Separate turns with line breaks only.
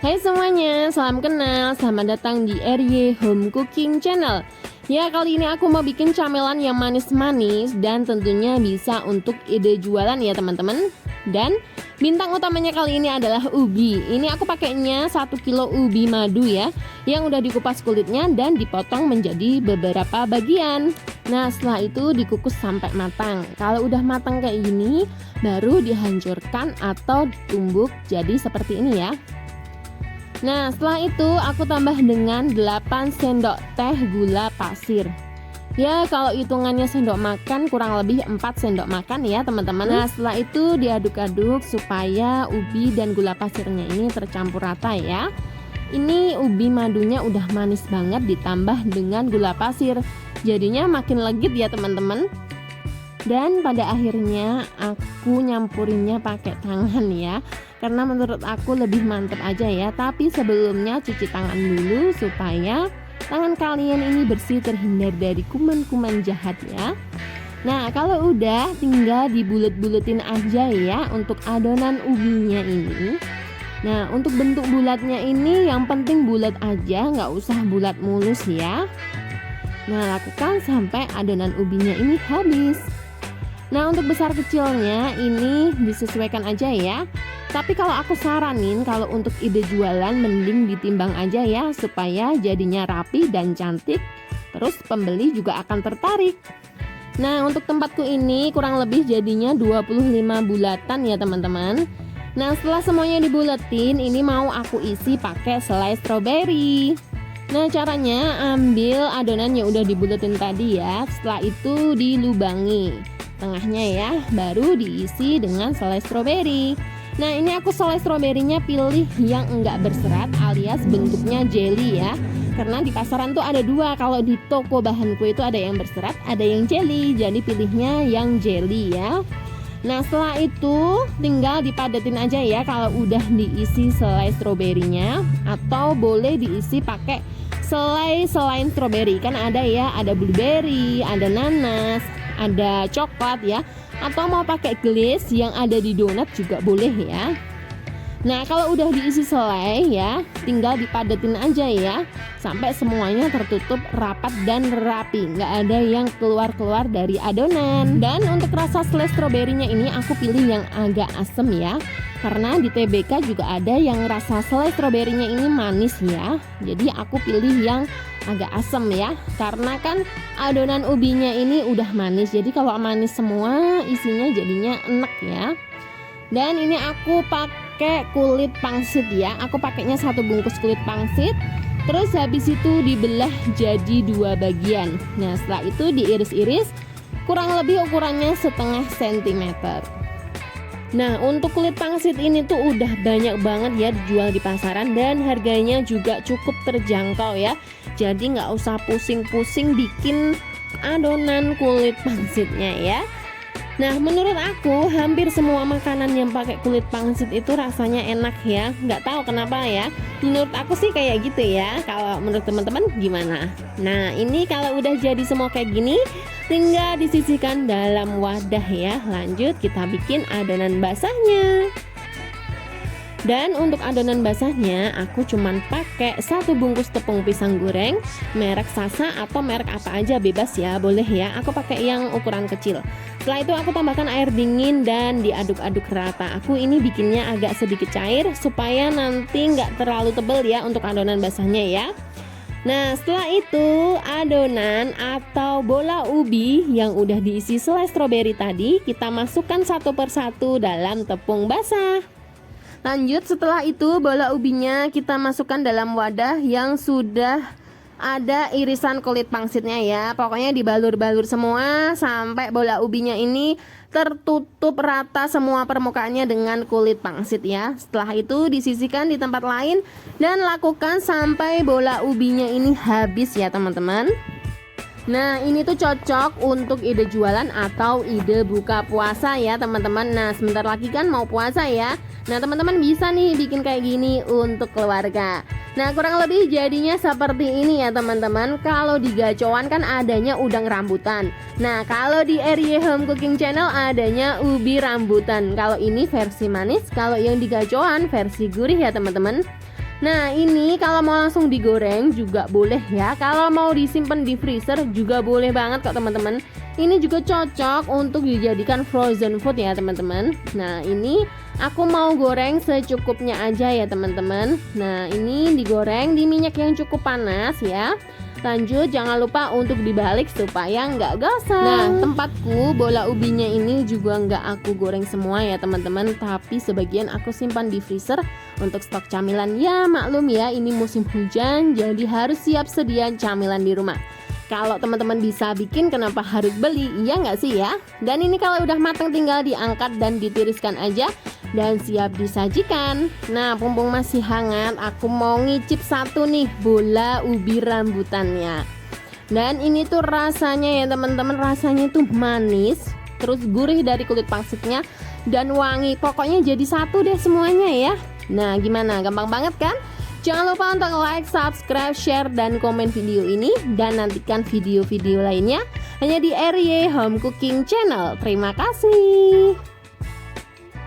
Hai semuanya, salam kenal, selamat datang di RY Home Cooking Channel. Ya, kali ini aku mau bikin camilan yang manis-manis dan tentunya bisa untuk ide jualan ya teman-teman. Dan bintang utamanya kali ini adalah ubi. Ini aku pakainya 1 kilo ubi madu ya, yang udah dikupas kulitnya dan dipotong menjadi beberapa bagian. Nah, setelah itu dikukus sampai matang. Kalau udah matang kayak gini, baru dihancurkan atau ditumbuk jadi seperti ini ya. Nah, setelah itu aku tambah dengan 8 sendok teh gula pasir. Ya, kalau hitungannya sendok makan kurang lebih 4 sendok makan ya teman-teman. Nah, setelah itu diaduk-aduk supaya ubi dan gula pasirnya ini tercampur rata ya. Ini ubi madunya udah manis banget ditambah dengan gula pasir. Jadinya makin legit ya teman-teman. Dan pada akhirnya aku nyampurinnya pakai tangan ya, karena menurut aku lebih mantep aja ya. Tapi sebelumnya cuci tangan dulu supaya tangan kalian ini bersih, terhindar dari kuman-kuman jahat ya. Nah, kalau udah tinggal dibulet-buletin aja ya untuk adonan ubinya ini. Nah, untuk bentuk bulatnya ini yang penting bulat aja, nggak usah bulat mulus ya. Nah, lakukan sampai adonan ubinya ini habis. Nah, untuk besar kecilnya ini disesuaikan aja ya. Tapi kalau aku saranin, kalau untuk ide jualan mending ditimbang aja ya, supaya jadinya rapi dan cantik. Terus pembeli juga akan tertarik. Nah, untuk tempatku ini kurang lebih jadinya 25 bulatan ya teman-teman. Nah, setelah semuanya dibuletin, ini mau aku isi pakai selai stroberi. Nah, caranya ambil adonan yang udah dibuletin tadi ya. Setelah itu dilubangi tengahnya ya, baru diisi dengan selai stroberi. Nah, ini aku selai stroberinya pilih yang enggak berserat alias bentuknya jelly ya, karena di pasaran tuh ada dua. Kalau di toko bahan kue itu ada yang berserat, ada yang jelly, jadi pilihnya yang jelly ya. Nah, setelah itu tinggal dipadetin aja ya kalau udah diisi selai stroberinya, atau boleh diisi pakai selai selain stroberi. Kan ada ya, ada blueberry, ada nanas, ada coklat ya, atau mau pakai glaze yang ada di donat juga boleh ya. Nah, kalau udah diisi selai ya, tinggal dipadetin aja ya sampai semuanya tertutup rapat dan rapi, nggak ada yang keluar-keluar dari adonan. Dan untuk rasa selai stroberinya ini aku pilih yang agak asem ya, karena di TBK juga ada yang rasa selai stroberinya ini manis ya. Jadi aku pilih yang agak asem ya, karena kan adonan ubinya ini udah manis. Jadi kalau manis semua isinya jadinya enak ya. Dan ini aku pakai kulit pangsit ya. Aku pakainya 1 bungkus kulit pangsit. Terus habis itu dibelah jadi 2 bagian. Nah, setelah itu diiris-iris kurang lebih ukurannya setengah sentimeter. Nah, untuk kulit pangsit ini tuh udah banyak banget ya dijual di pasaran dan harganya juga cukup terjangkau ya. Jadi nggak usah pusing-pusing bikin adonan kulit pangsitnya ya. Nah, menurut aku hampir semua makanan yang pakai kulit pangsit itu rasanya enak ya. Nggak tahu kenapa ya. Menurut aku sih kayak gitu ya. Kalau menurut teman-teman gimana? Nah, ini kalau udah jadi semua kayak gini, tinggal disisihkan dalam wadah ya. Lanjut kita bikin adonan basahnya. Dan untuk adonan basahnya aku cuman pakai 1 bungkus tepung pisang goreng merek Sasa atau merek apa aja bebas ya, boleh ya. Aku pakai yang ukuran kecil. Setelah itu aku tambahkan air dingin dan diaduk-aduk rata. Aku ini bikinnya agak sedikit cair supaya nanti nggak terlalu tebal ya untuk adonan basahnya ya. Nah, setelah itu adonan atau bola ubi yang udah diisi selai stroberi tadi kita masukkan satu persatu dalam tepung basah. Lanjut, setelah itu bola ubinya kita masukkan dalam wadah yang sudah ada irisan kulit pangsitnya ya. Pokoknya dibalur-balur semua sampai bola ubinya ini tertutup rata semua permukaannya dengan kulit pangsit ya. Setelah itu disisihkan di tempat lain dan lakukan sampai bola ubinya ini habis ya teman-teman. Nah, ini tuh cocok untuk ide jualan atau ide buka puasa ya teman-teman. Nah, sebentar lagi kan mau puasa ya. Nah, teman-teman bisa nih bikin kayak gini untuk keluarga. Nah, kurang lebih jadinya seperti ini ya teman-teman. Kalau di gacoan kan adanya udang rambutan. Nah, kalau di RY Home Cooking Channel adanya ubi rambutan. Kalau ini versi manis, kalau yang di gacoan versi gurih ya teman-teman. Nah ini kalau mau langsung digoreng juga boleh ya. Kalau mau disimpan di freezer juga boleh banget kok teman-teman. Ini juga cocok untuk dijadikan frozen food ya teman-teman. Nah ini aku mau goreng secukupnya aja ya teman-teman. Nah ini digoreng di minyak yang cukup panas ya. Lanjut jangan lupa untuk dibalik supaya nggak gosong. Nah tempatku bola ubinya ini juga nggak aku goreng semua ya teman-teman, tapi sebagian aku simpan di freezer untuk stok camilan. Ya maklum ya ini musim hujan, jadi harus siap sedia camilan di rumah. Kalau teman-teman bisa bikin kenapa harus beli, iya nggak sih ya? Dan ini kalau udah matang tinggal diangkat dan ditiriskan aja dan siap disajikan. Nah mumpung masih hangat, aku mau ngicip satu nih bola ubi rambutannya. Dan ini tuh rasanya ya teman-teman, rasanya tuh manis, terus gurih dari kulit pangsitnya dan wangi. Pokoknya jadi satu deh semuanya ya. Nah gimana, gampang banget kan? Jangan lupa untuk like, subscribe, share, dan komen video ini. Dan nantikan video-video lainnya hanya di RY Home Cooking Channel. Terima kasih.